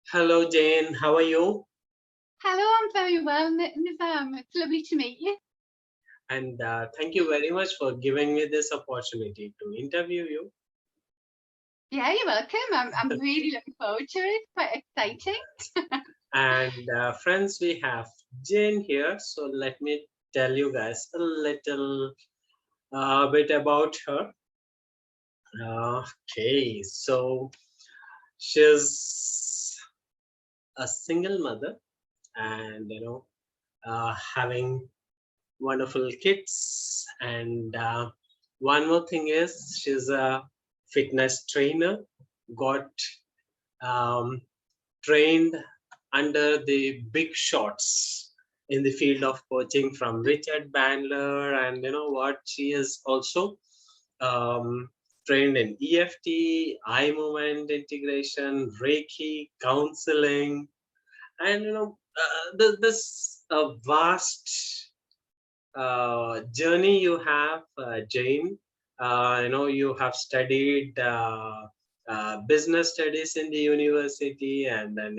Hello, Jane. How are you? Hello, I'm very well, Nazam. It's lovely to meet you. And thank you very much for giving me this opportunity to interview you. Yeah, you're welcome. I'm really looking forward to it. Quite exciting. And friends, we have Jane here. So let me tell you guys a little bit about her. Okay, so she's a single mother, and having wonderful kids. And one more thing is she's a fitness trainer. Got um, trained under the big shots in the field of coaching from Richard Bandler, and you know what, she is also um, trained in EFT, eye movement integration, Reiki, counseling, and this vast journey you have, Jane. You have studied business studies in the university, and then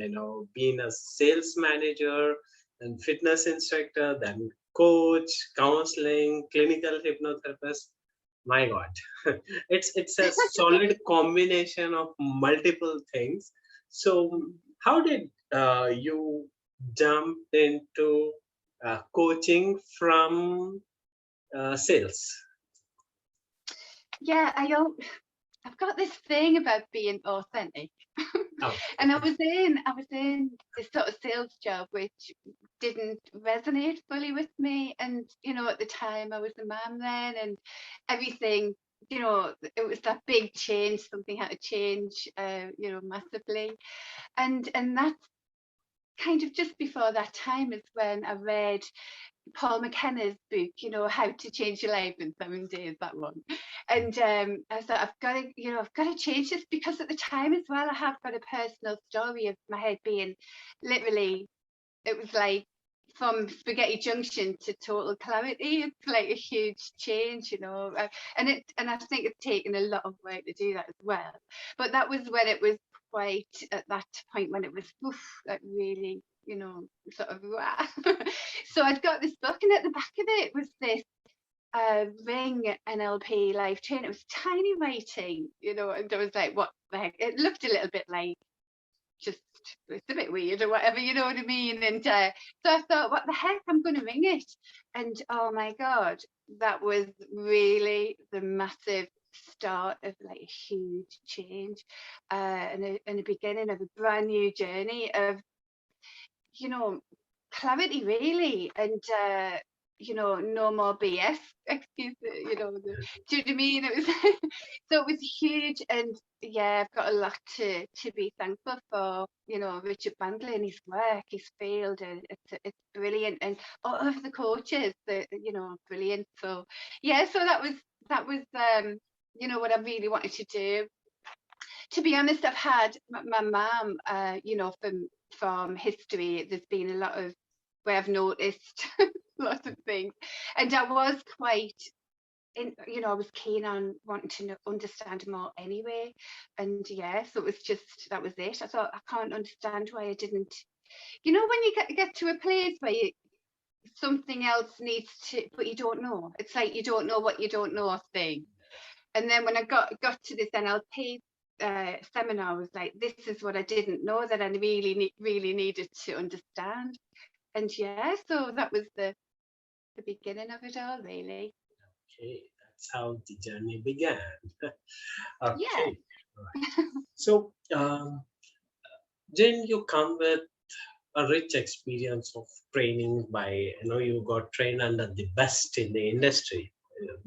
being a sales manager and fitness instructor, then coach, counseling, clinical hypnotherapist. My God, it's a solid combination of multiple things. So, how did you jump into coaching from sales? Yeah, I've got this thing about being authentic. Oh, And I was in this sort of sales job which didn't resonate fully with me. And at the time I was a mum then, and everything, it was that big change. Something had to change, massively. And that's kind of just before that time is when I read Paul McKenna's book, How to Change Your Life in 7 Days, that one. And I thought, I've got to change this, because at the time as well, I have got a personal story of my head being literally, it was like from spaghetti junction to total clarity. It's like a huge change, and I think it's taken a lot of work to do that as well. But that was when it was quite at that point when it was like really, sort of rah. So I'd got this book, and at the back of it was this ring NLP life chain. It was tiny writing, and I was like, what the heck? It looked a little bit like just, it's a bit weird or whatever, you know what I mean? And so I thought, what the heck, I'm going to ring it. And oh my God, that was really the massive start of like a huge change, and a beginning of a brand new journey of, clarity really. And no more BS. Excuse me, do you know what I mean? It was so it was huge. And yeah, I've got a lot to be thankful for, Richard Bandley and his work, his field, and it's brilliant. And all of the coaches, brilliant. So yeah, so that was what I really wanted to do. To be honest, I've had my mum, from history, there's been a lot of where I've noticed lots of things. And I was quite I was keen on wanting to understand more anyway. And yeah, so it was just, that was it. I thought, I can't understand why I didn't, when you get to a place where something else needs to, but you don't know. It's like you don't know what you don't know thing. And then when I got to this NLP seminar, I was like, this is what I didn't know that I really needed to understand. And yeah, so that was the beginning of it all, really. Okay, that's how the journey began. Yeah. Okay, right. So, Jane, you come with a rich experience of training. By you got trained under the best in the industry,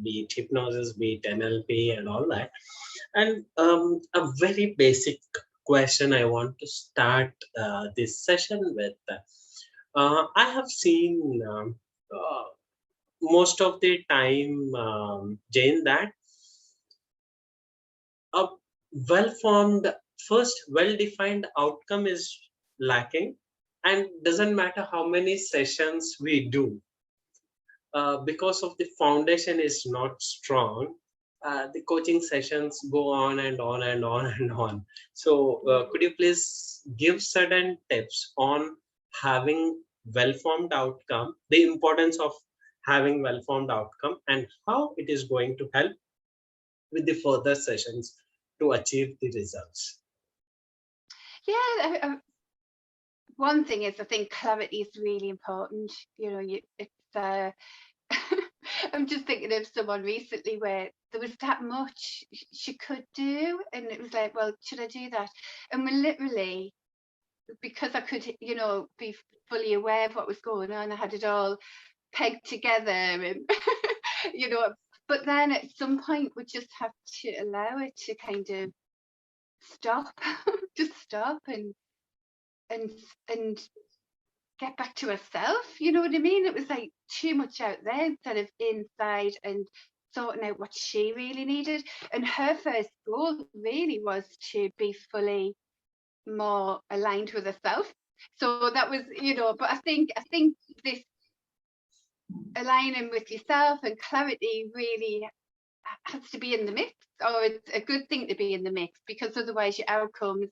be it hypnosis, be it NLP, and all that. And a very basic question I want to start this session with. I have seen most of the time, Jane, that a well-formed, first well-defined outcome is lacking, and doesn't matter how many sessions we do, because of the foundation is not strong. The coaching sessions go on and on and on and on. So, could you please give certain tips on having well-formed outcome, the importance of having well-formed outcome, and how it is going to help with the further sessions to achieve the results. Yeah, one thing is, I think clarity is really important. It's I'm just thinking of someone recently where there was that much she could do, and it was like, well, should I do that? And we literally, because I could, be fully aware of what was going on, I had it all pegged together, and but then at some point we just have to allow it to kind of stop, just stop and get back to herself. You know what I mean? It was like too much out there instead of inside and sorting out what she really needed. And her first goal really was to be fully more aligned with herself. So that was, but I think this aligning with yourself and clarity really has to be in the mix, or it's a good thing to be in the mix, because otherwise your outcomes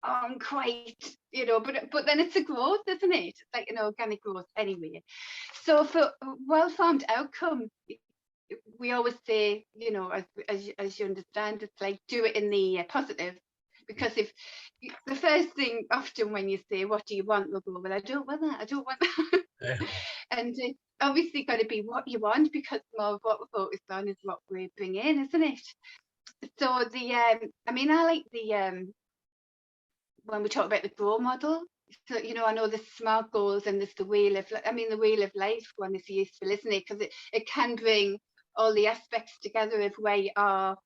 aren't quite, but then it's a growth, isn't it? It's like an organic growth anyway. So for well-formed outcome, we always say, as you understand, it's like do it in the positive. Because if the first thing often when you say, what do you want, they'll go, well, I don't want that, I don't want that. And it's obviously got to be what you want, because more of what we're focused on is what we bring in, isn't it? So I like the when we talk about the grow model. So I know there's SMART goals and there's the wheel of life one is useful, isn't it? Because it can bring all the aspects together of where you are,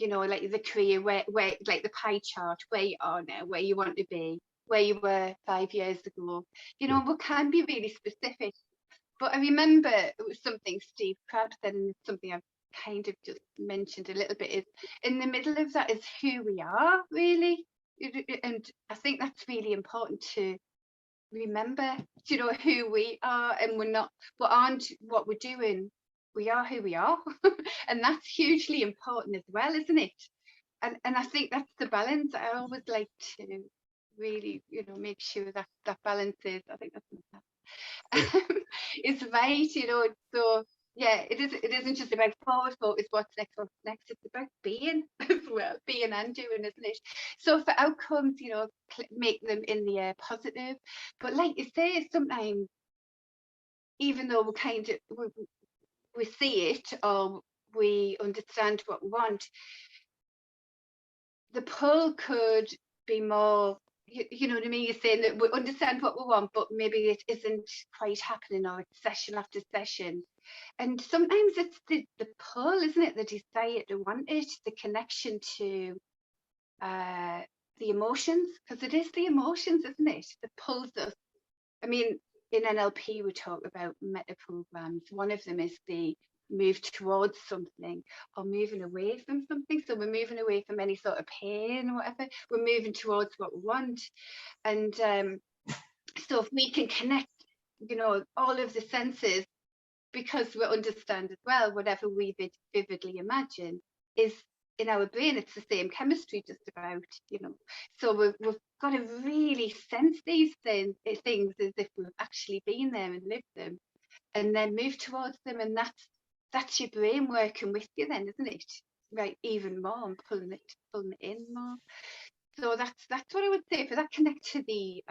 like the career, where like the pie chart, where you are now, where you want to be, where you were 5 years ago. We can be really specific. But I remember it was something Steve Crabb said, and it's something I've kind of just mentioned a little bit, is in the middle of that is who we are, really. And I think that's really important to remember, who we are, and we aren't what we're doing. We are who we are. And that's hugely important as well, isn't it? And I think that's the balance. I always like to really, make sure that that balance is, I think that's it's right, so yeah, it isn't just about forward focus, what's next, it's about being as well, being and doing, isn't it? So for outcomes, make them in the positive. But like you say, sometimes even though we kind of we see it, or we understand what we want, the pull could be more, you know what I mean? You're saying that we understand what we want, but maybe it isn't quite happening, or it's session after session. And sometimes it's the pull, isn't it? The desire to want it, the connection to the emotions, because it is the emotions, isn't it, that pulls us. I mean, in NLP, we talk about meta programs. One of them is the move towards something or moving away from something. So we're moving away from any sort of pain or whatever. We're moving towards what we want. And so if we can connect, all of the senses, because we understand as well, whatever we vividly imagine is in our brain, it's the same chemistry just about, So we've got to really sense these things as if we've actually been there and lived them, and then move towards them. And that's your brain working with you then, isn't it? Right, even more, and pulling it in more. So that's what I would say for that. Connect to the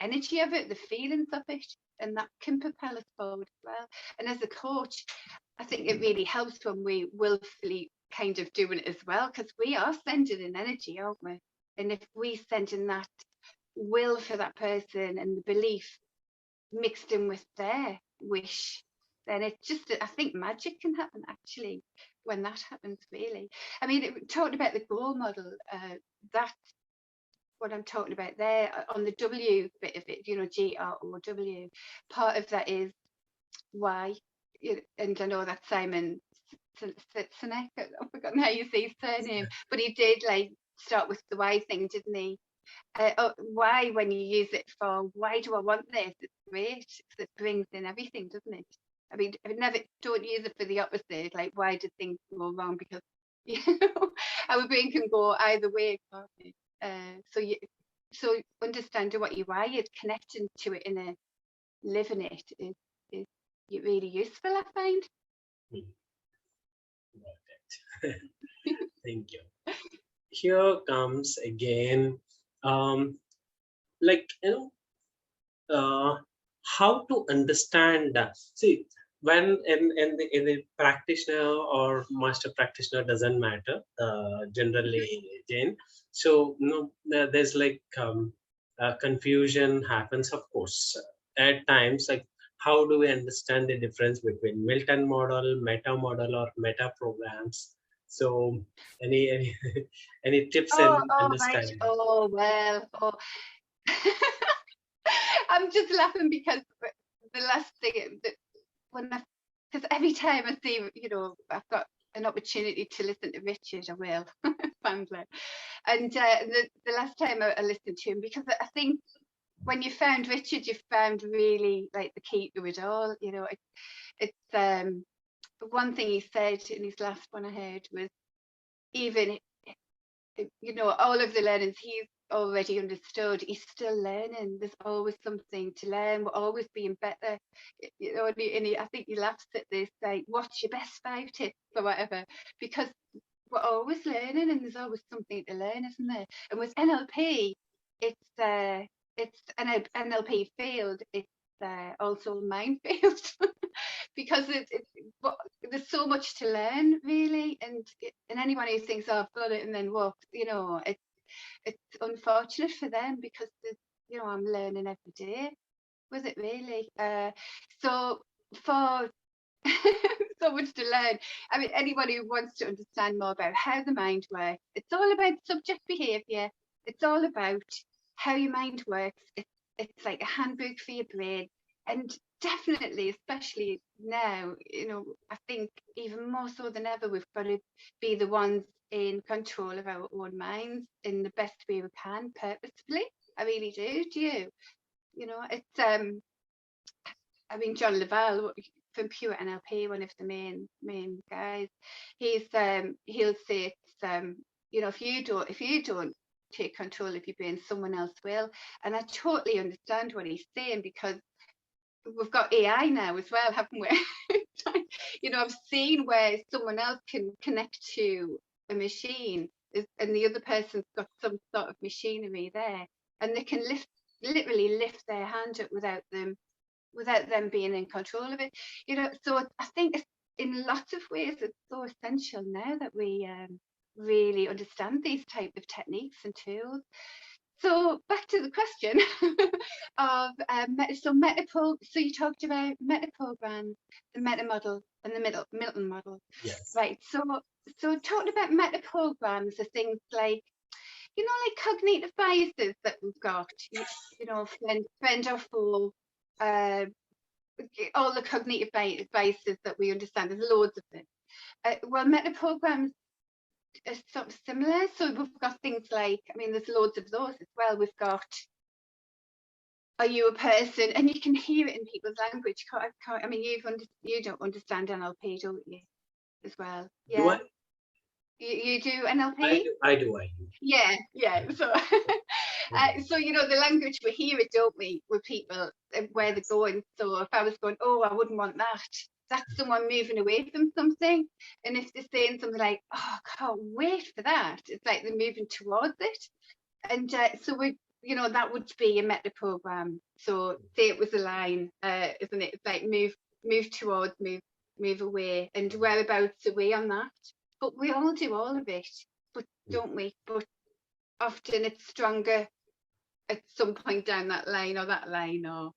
energy of it, the feelings of it, and that can propel us forward as well. And as a coach, I think it really helps when we willfully kind of doing it as well, because we are sending an energy, aren't we? And if we send in that will for that person and the belief mixed in with their wish, then it just, I think magic can happen actually when that happens, really. I mean, it talked about the goal model, that's what I'm talking about there on the W bit of it, GROW. Part of that is why, and I know that Simon Sinek, I've forgotten how you say his surname, but he did like start with the why thing, didn't he? Why, when you use it for why do I want this, it's great because it brings in everything, doesn't it? I mean, don't use it for the opposite, like why did things go wrong, because our brain can go either way, can't it? So understanding what you're wired, connecting to it and living it is really useful, I find. Thank you. Here comes again, like, how to understand that. See, when in the practitioner or master practitioner doesn't matter, generally, Jane. So, there's like confusion happens, of course, at times. Like, how do we understand the difference between Milton model, meta model, or meta programs? So, any any tips Oh, in right. understanding? Oh, well. Oh. I'm just laughing because the last thing that because every time I see, I've got an opportunity to listen to Richard, I will, Bandler. And the last time I listened to him, because I think when you found Richard, you found really like the key to it all. It's one thing he said in his last one I heard was, even all of the learnings he's already understood, he's still learning. There's always something to learn. We're always being better. I think he laughs at this, like, what's your best 5 tips or whatever, because we're always learning and there's always something to learn, isn't there? And with NLP, it's an NLP field. It's also a minefield because but there's so much to learn, really, and anyone who thinks, oh, I've got it and then what, it's unfortunate for them, because I'm learning every day with it, really. So for so much to learn. I mean, anyone who wants to understand more about how the mind works, it's all about subject behavior. It's all about how your mind works. It's like a handbook for your brain. And definitely, especially now, I think even more so than ever, we've got to be the ones in control of our own minds in the best way we can, purposefully. I really do. Do you? It's I mean, John Laval from Pure NLP, one of the main guys, he'll say it's if you don't take control of your brain, someone else will. And I totally understand what he's saying, because we've got AI now as well, haven't we? I've seen where someone else can connect to a machine, and the other person's got some sort of machinery there, and they can literally lift their hand up without them being in control of it. So I think in lots of ways it's so essential now that we really understand these type of techniques and tools. So back to the question of so you talked about meta programs, the meta model and the Milton model. Yes. Right. So talking about meta programs are things like, like cognitive biases that we've got, friend or foe, all the cognitive biases that we understand. There's loads of them. Well, meta programs are sort of similar. So we've got things like, I mean, there's loads of those as well. We've got, are you a person? And you can hear it in people's language. I mean, you don't understand NLP, don't you? As well. Yeah. Do I? You do NLP? I do. Yeah. So, so the language, we hear it, don't we, with people, where they're going. So if I was going, oh, I wouldn't want that, that's someone moving away from something. And if they're saying something like, oh, I can't wait for that, it's like they're moving towards it. And so that would be a meta program. So say it was a line, isn't it? It's like move towards, move away, and whereabouts away on that. But we all do all of it, but don't we? But often it's stronger at some point down that line, or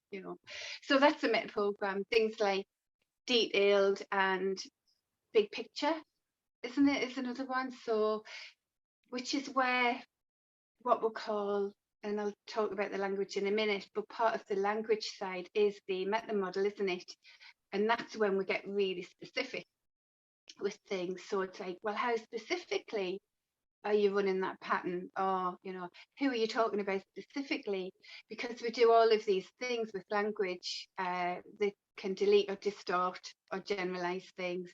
so that's a meta program. Things like detailed and big picture, isn't it, is another one. So which is where what we'll call, and I'll talk about the language in a minute, but part of the language side is the meta model, isn't it? And that's when we get really specific with things. So it's like, well, how specifically are you running that pattern? Or, who are you talking about specifically? Because we do all of these things with language that can delete or distort or generalize things.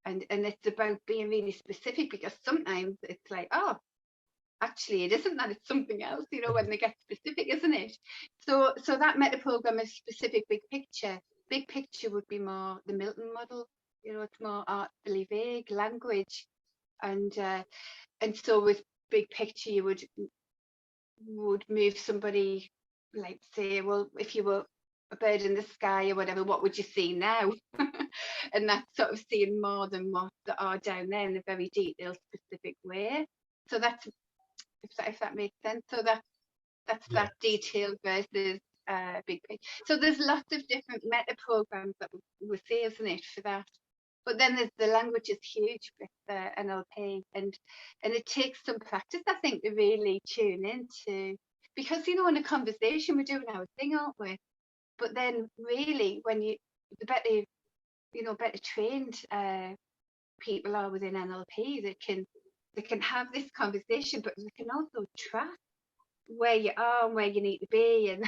And it's about being really specific, because sometimes it's like, oh, actually it isn't that, it's something else, when they get specific, isn't it? So that meta program is specific big picture. Big picture would be more the Milton model, it's more artfully vague language. And so with big picture, you would move somebody, like say, well, if you were a bird in the sky or whatever, what would you see now? And that's sort of seeing more than what there are down there in a very detailed, specific way. So that's, if that makes sense. So that's that detail versus big picture. So there's lots of different meta programs that we say, isn't it, for that? But then there's the language is huge with NLP, and it takes some practice, I think, to really tune into, because in a conversation we're doing our thing, aren't we? But then really, when the better better trained people are within NLP, they can have this conversation, but they can also track where you are and where you need to be. And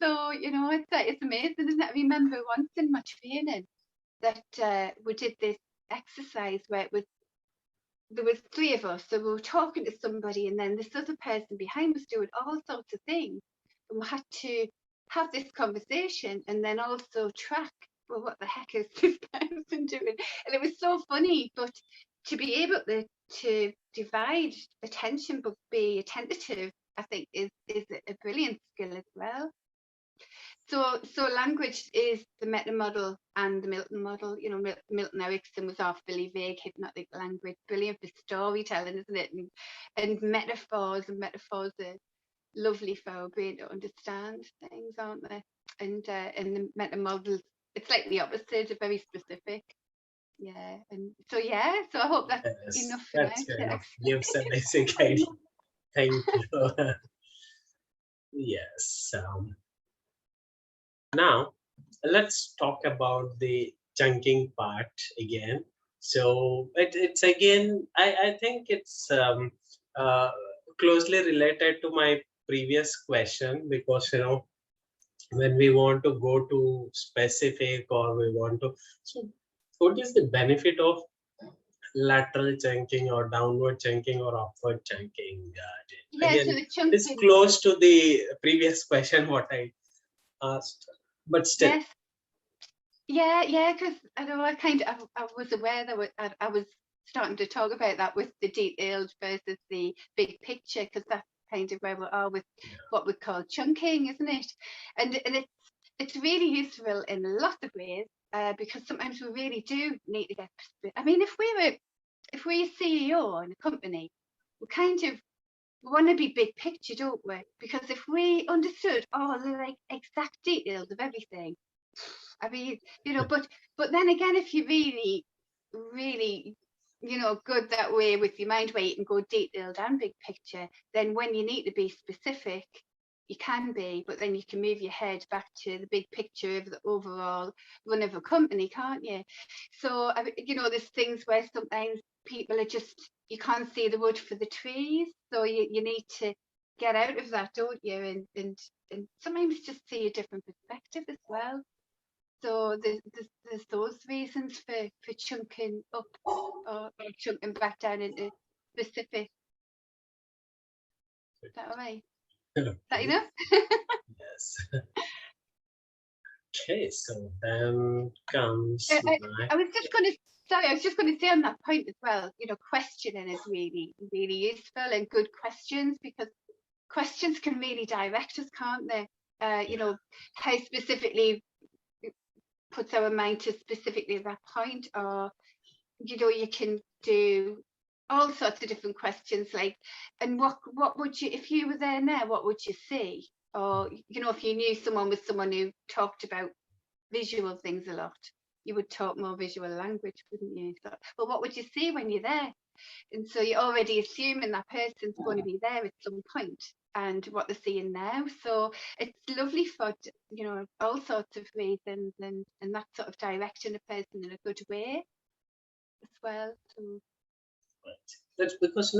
so it's amazing, isn't it? I remember once in my training that we did this exercise where there was three of us, so we were talking to somebody, and then this other person behind was doing all sorts of things, and we had to have this conversation and then also track, well, what the heck is this person doing? And it was so funny, but to be able to divide attention but be attentive, I think is a brilliant skill as well. So language is the meta model and the Milton model. Milton Erickson was our fully vague hypnotic language, brilliant for storytelling, isn't it? And metaphors are lovely for our brain to understand things, aren't they? And the meta model, it's like the opposite, very specific. Yeah, and so I hope that's enough for that's now. kind of gives a basic idea. Thank you. Yes. Now let's talk about the chunking part again. So it's again, I think it's closely related to my previous question, because when we want to go to specific, or we want to, so what is the benefit of lateral chunking or downward chunking or upward chunking? So the chunking it's close to the previous question what I asked, but still. Because I know I was aware that I was starting to talk about that with the detailed versus the big picture, because that's kind of where we are with what we call chunking, isn't it? And it's really useful in lots of ways, because sometimes we really do need to get. I mean, if we're a CEO in a company, we want to be big picture, don't we? Because if we understood all the exact details of everything, I mean, but then again, if you really, really, good that way with your mind, where you can go detailed and big picture, then when you need to be specific, you can be, but then you can move your head back to the big picture of the overall run of a company, can't you? So, there's things where sometimes people are just, you can't see the wood for the trees, so you need to get out of that, don't you? And sometimes just see a different perspective as well. So there's those reasons for chunking up or chunking back down into specific. Is that all right? Is that enough? Yes. Okay, so then comes I was just going to say on that point as well, questioning is really, really useful, and good questions, because questions can really direct us, can't they? How specifically puts our mind to specifically that point, or you can do all sorts of different questions, like, and what would you, if you were there now, what would you see? Or if you knew someone who talked about visual things a lot, you would talk more visual language, wouldn't you? So, well, what would you see when you're there? And so you're already assuming that person's going to be there at some point, and what they're seeing now. So it's lovely for all sorts of reasons, and that sort of directing a person in a good way as well. So that's because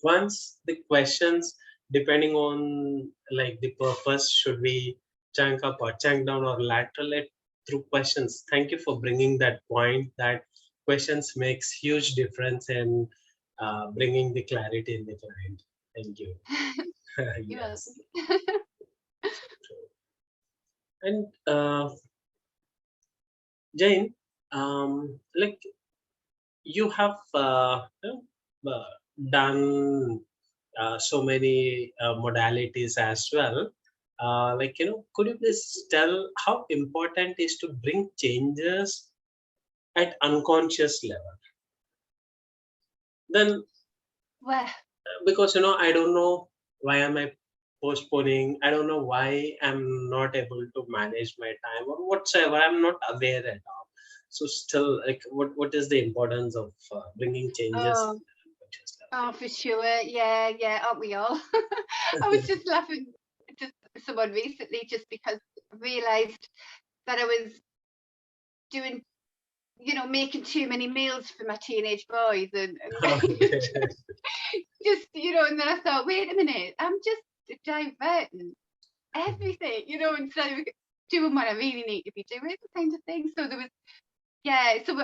once the questions, depending on the purpose, should we chunk up or chunk down or lateral it through questions. Thank you for bringing that point, that questions makes huge difference in bringing the clarity in the client. Thank you. You're Yes. welcome. And Jane, like you have done so many modalities as well. Like, could you please tell how important is to bring changes at unconscious level? Then, Well, because I don't know why am I postponing. I don't know why I'm not able to manage my time or whatsoever. I'm not aware at all. So still, like, what is the importance of bringing changes oh, at unconscious oh, for sure. Yeah, yeah, aren't we all? I was level? just laughing to someone recently just because I realised that I was doing, making too many meals for my teenage boys and Okay. just, and then I thought, wait a minute, I'm just diverting everything, instead of doing what I really need to be doing, kind of thing. So there was, yeah, so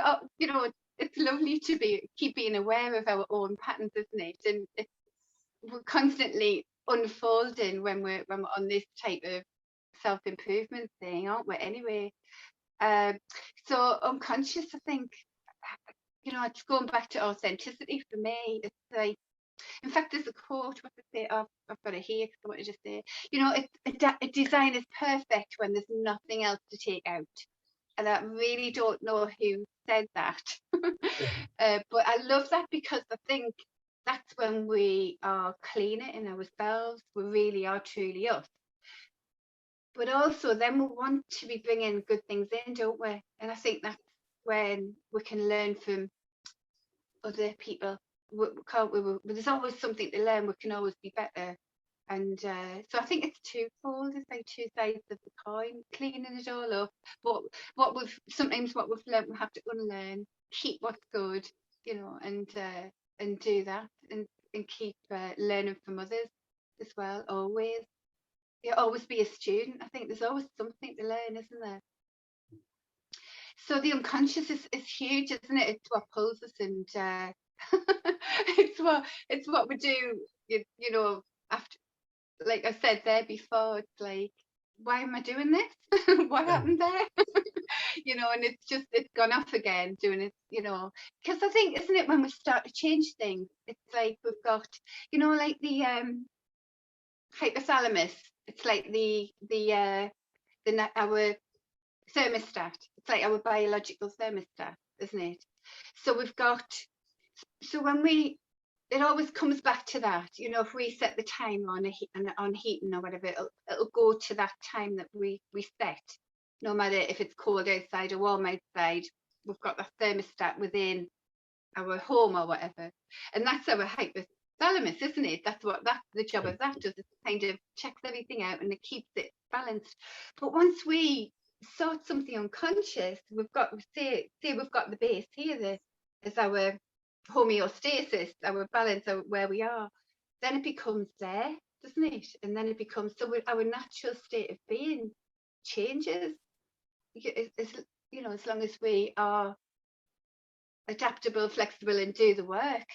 it's lovely to keep being aware of our own patterns, isn't it? And we're constantly unfolding when we're on this type of self-improvement thing, aren't we? Anyway, um, so unconscious, I think, it's going back to authenticity for me. It's like, in fact, there's a quote. What to say? I've got it here because I wanted to say, a design is perfect when there's nothing else to take out. And I really don't know who said that, but I love that because I think that's when we are cleaner in ourselves. We really are truly us. But also, then we want to be bringing good things in, don't we? And I think that's when we can learn from other people. Can't we? There's always something to learn. We can always be better. And so I think it's twofold. It's like two sides of the coin, cleaning it all up. But what we've learned, we have to unlearn, keep what's good, and do that, and keep learning from others as well. Always, always be a student. I think there's always something to learn, isn't there? So the unconscious is huge, isn't it? It's what pulls us, and it's what we do. After, like I said there before, it's like, why am I doing this? What happened there? And it's gone off again doing it. Because I think, isn't it, when we start to change things, it's like we've got, like the hypothalamus. It's like our thermostat. It's like our biological thermostat, isn't it? So we've got, so when it always comes back to that, if we set the timer on heating or whatever, it'll go to that time that we set, no matter if it's cold outside or warm outside. We've got that thermostat within our home or whatever, and that's our hypothalamus, isn't it? That's the job of that does. It kind of checks everything out and it keeps it balanced. But once we sort something unconscious, say we've got the base here, as our homeostasis, our balance, where we are, then it becomes there, doesn't it? And then it becomes, so our natural state of being changes. As long as we are adaptable, flexible, and do the work,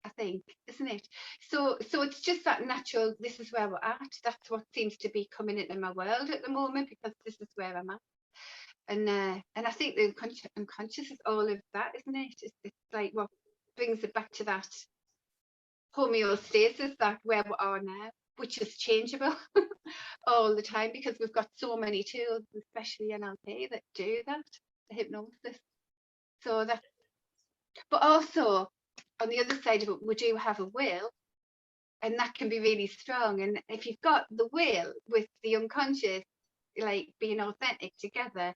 I think, isn't it? So it's just that natural. This is where we're at. That's what seems to be coming into my world at the moment, because this is where I'm at. And I think the unconscious is all of that, isn't it? It's like what brings it back to that homeostasis, that where we are now, which is changeable all the time, because we've got so many tools, especially NLP, that do that, the hypnosis. So that, but also on the other side of it, we do have a will, and that can be really strong. And if you've got the will with the unconscious, like being authentic together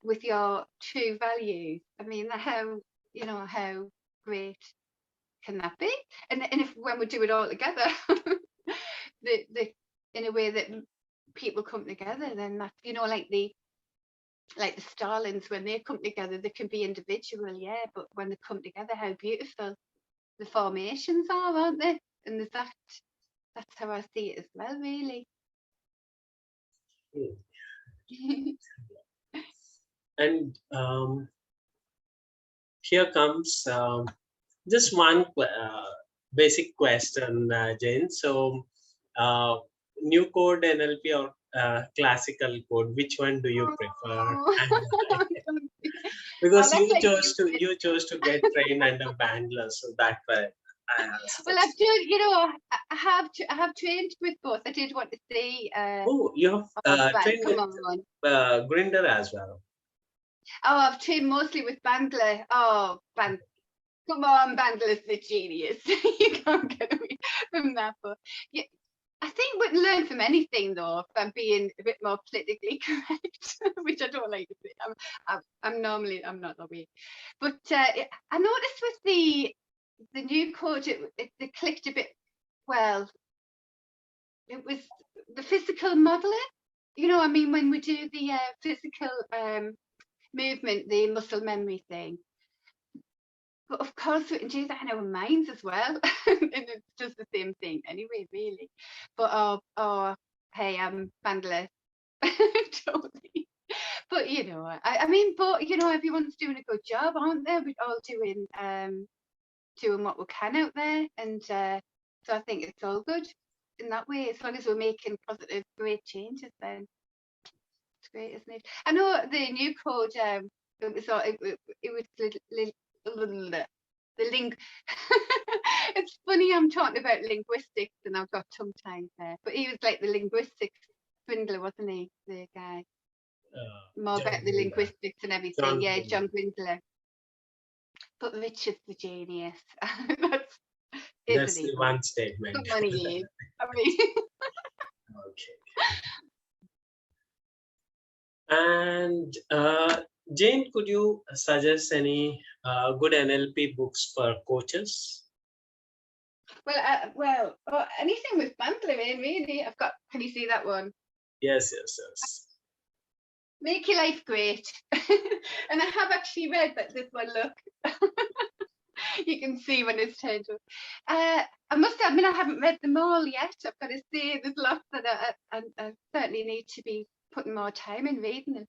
with your true values, I mean, how great can that be? And if when we do it all together, the in a way that people come together, then that's, like the starlings, when they come together, they can be individual, yeah, but when they come together, how beautiful the formations are, aren't they? And there's that's how I see it as well, really. And here comes just one basic question, Jane. So, new code NLP or classical code, which one do you prefer? Oh, Because that's like you chose to get trained under Bandler, so that why I asked well, this. I've done, you know, I have trained with both. I did want to say, Oh, you have oh, but trained come with on. Grinder as well. Oh, I've trained mostly with Bandler. Oh, come on, Bandler's the genius. You can't get away from that. But yeah, I think we can learn from anything, though, if I'm being a bit more politically correct, which I don't like to say. I'm normally, I'm not that way. But I noticed with the new code, it clicked a bit well. It was the physical modeling. You know, I mean, when we do the physical movement, the muscle memory thing. But of course, we can do that in our minds as well, and it's just the same thing anyway, really. But hey, I'm Bandler, totally. But you know, I mean, but you know, everyone's doing a good job, aren't they? We're all doing what we can out there, and so I think it's all good in that way. As long as we're making positive, great changes, then it's great, isn't it? I know the new code. It was the link. It's funny, I'm talking about linguistics and I've got tongue tied there. But he was like the linguistics swindler, wasn't he? The guy. More John about the Grinder. linguistics and everything. John Yeah, Grinder. John Grindler. But Richard's the genius. That's That's isn't the he? one statement. Good money he is. I mean, Okay. And Jane, could you suggest any good NLP books for coaches? well, anything with Bandler in really. I've got. Can you see that one? Yes, yes, yes. Make your life great. And I have actually read that this one. Look, you can see when it's turned up. I must admit I haven't read them all yet. I've got to say there's lots that I certainly need to be putting more time in reading them.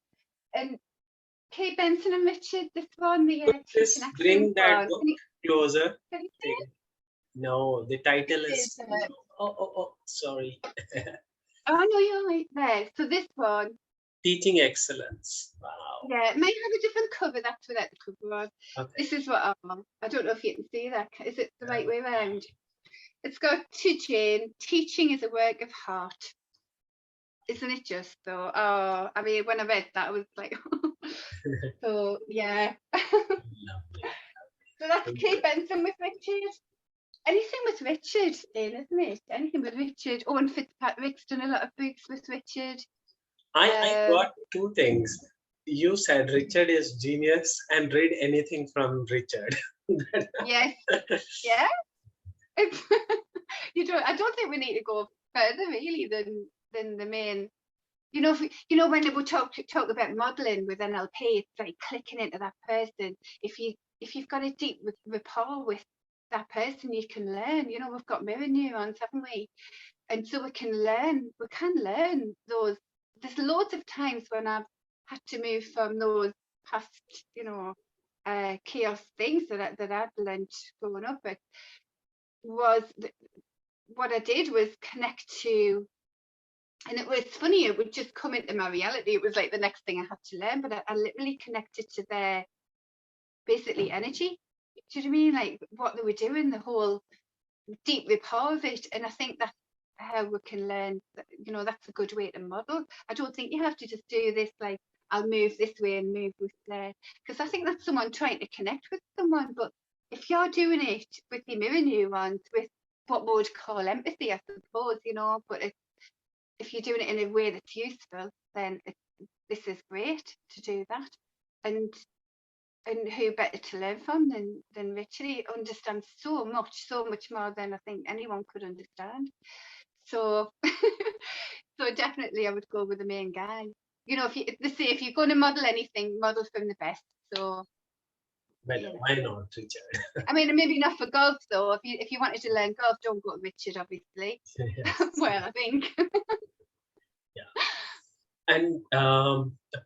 And Kate Benson and Richard, this one, the Just teaching bring excellence that one. book closer. Can you see it? No, the title This is. is, Oh, sorry. oh no, you're right there. So this one, Teaching excellence. Wow. yeah, it might have a different cover. That's without the cover on. Okay. This is what I don't know if you can see that. Is it the right way around? It's got to Jane. Teaching is a work of heart. Isn't it just though? Oh, I mean, when I read that, I was like, so yeah. Lovely. So that's Kate Benson with Richard. Anything with Richard in, isn't it? Anything with Richard. Owen Fitzpatrick's done a lot of books with Richard. I got two things. You said Richard is genius and read anything from Richard. Yes. Yeah. It's, I don't think we need to go further really than the main. You know, when we talk about modelling with NLP, it's like clicking into that person. If you've got a deep rapport with that person, you can learn. You know, we've got mirror neurons, haven't we? And so we can learn those. There's loads of times when I've had to move from those past, you know, chaos things that I've learned growing up. It was what I did was connect to. And it was funny, it would just come into my reality. It was like the next thing I had to learn, but I literally connected to their basically energy. Do you know what I mean? Like what they were doing, the whole deep rapport of it. And I think that's how we can learn, you know, that's a good way to model. I don't think you have to just do this like, I'll move this way and move with there. Because I think that's someone trying to connect with someone. But if you're doing it with your mirror neurons, with what we would call empathy, I suppose, you know, but if you're doing it in a way that's useful, then this is great to do that. And who better to learn from than Richard? He understands so much more than I think anyone could understand. So, so definitely I would go with the main guy. You know, if you're going to model anything, model from the best. So, Well, yeah. Why not, Richard? I mean, maybe not for golf though. If you wanted to learn golf, don't go to Richard, obviously. Yes. Well, I think. Yeah. And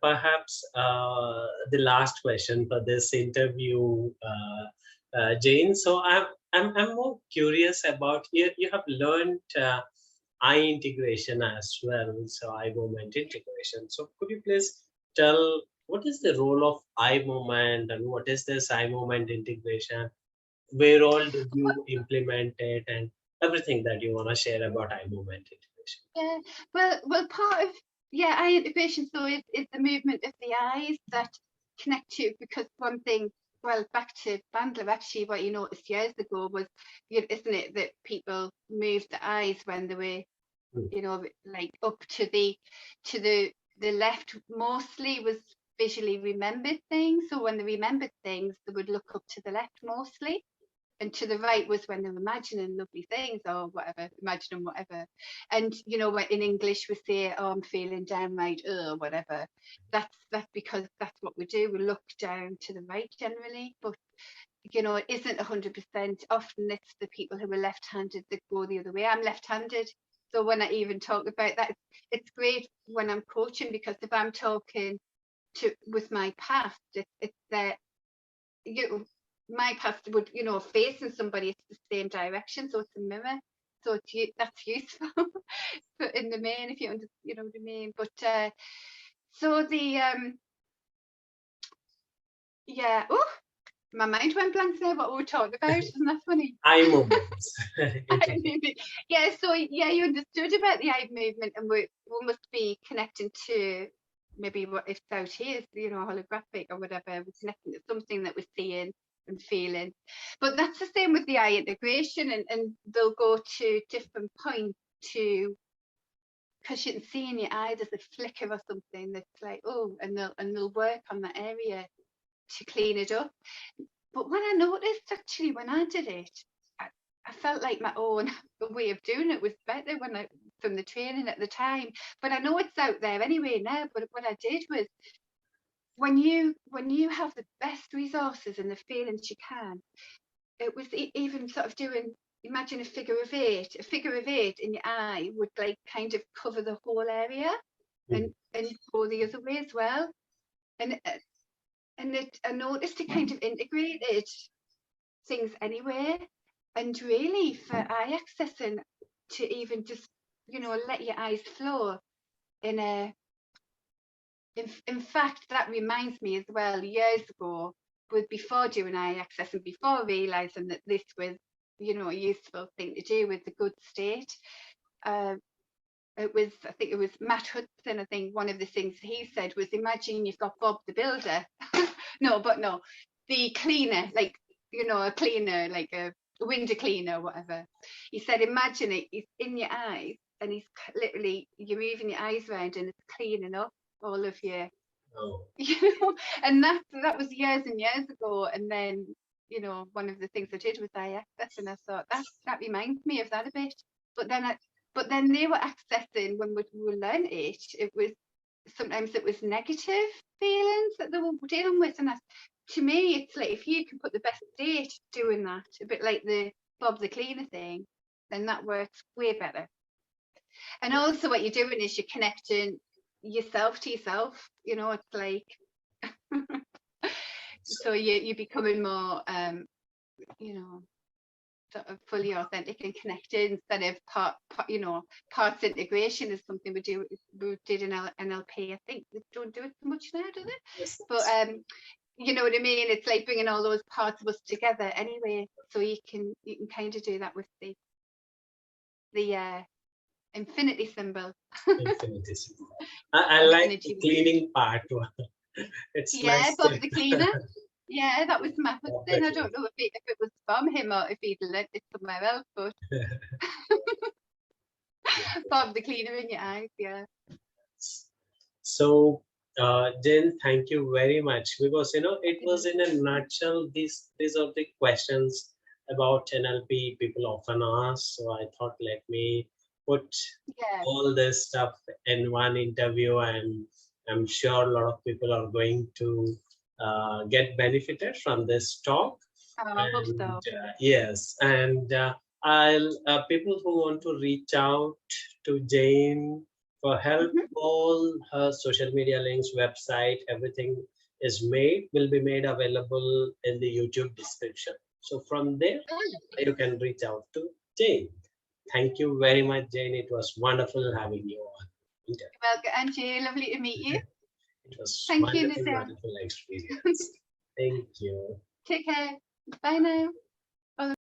perhaps the last question for this interview, Jane. So I'm more curious about you. You have learned eye integration as well, so eye movement integration. So could you please tell what is the role of eye movement and what is this eye movement integration? Where all did you implement it and everything that you want to share about eye movement integration? Yeah, well, part of eye integration. So is the movement of the eyes that connect you, because one thing. Well, back to Bandler, actually, what you noticed years ago was, isn't it, that people moved the eyes when they were, Hmm. like up to the left mostly was visually remembered things. So when they remembered things, they would look up to the left mostly, and to the right was when they were imagining lovely things or whatever, imagining whatever. And when in English we say, "Oh, I'm feeling downright," or whatever. That's because that's what we do. We look down to the right generally, but it isn't 100%. Often it's the people who are left-handed that go the other way. I'm left-handed, so when I even talk about that, it's great when I'm coaching, because if I'm talking with my past, it's that my past would, facing somebody, it's the same direction, so it's a mirror. So that's useful but in the main, if you know what I mean. But so the yeah, oh, my mind went blank there. What we were talking about, isn't that funny? Eye movements. Yeah, so you understood about the eye movement, and we must be connecting to maybe what if out here is, holographic or whatever. We're connecting to something that we're seeing and feeling. But that's the same with the eye integration, and they'll go to different points to, because you can see in your eye there's a flicker or something that's like, oh, and they'll work on that area to clean it up. But when I noticed, actually, when I did it, I felt like my own way of doing it was better from the training at the time. But I know it's out there anyway now. But what I did was, when you have the best resources and the feelings you can, it was even sort of doing. Imagine a figure of eight. A figure of eight in your eye would like kind of cover the whole area, and go the other way as well. And I noticed it kind of integrated things anyway. And really, for eye accessing, to even just let your eyes flow in fact, that reminds me as well, years ago, but before doing eye access and before realizing that this was a useful thing to do with the good state, I think it was Matt Hudson. I think one of the things he said was, imagine you've got Bob the Builder. No, the cleaner, like, a cleaner, like a window cleaner, whatever. He said, imagine it, he's in your eyes, and he's literally, you're moving your eyes around, and it's cleaning up all of your, Oh. And that was years and years ago. And then, one of the things I did was eye access, and I thought that reminds me of that a bit. But then they were accessing, when we learned it was sometimes it was negative feelings that they were dealing with. And to me, it's like, if you can put the best state doing that, a bit like the Bob the Cleaner thing, then that works way better. And also what you're doing is you're connecting yourself to yourself, it's like so you're becoming more sort of fully authentic and connected, instead of parts integration is something we did in NLP. I think they don't do it so much now, do they? Yes. But you know what I mean? It's like bringing all those parts of us together anyway. So you can kind of do that with the infinity symbol. Infinity symbol. I like the cleaning part. It's nice. Bob the Cleaner. Yeah, that was my thing. I don't know if it was from him or if he'd learnt it somewhere else, but Bob the Cleaner in your eyes, yeah. So, Jen, thank you very much, because it was in a nutshell. These are the questions about NLP people often ask. So I thought, let me put all this stuff in one interview, and I'm sure a lot of people are going to get benefited from this talk. I hope so. Yes, and I'll people who want to reach out to Jane for help, all her social media links, website, everything will be made available in the YouTube description. So from there, you can reach out to Jane. Thank you very much, Jane. It was wonderful having you on. Welcome, Angie. Lovely to meet you. It was Thank you, wonderful, Nazam. wonderful experience. Thank you. Take care. Bye now.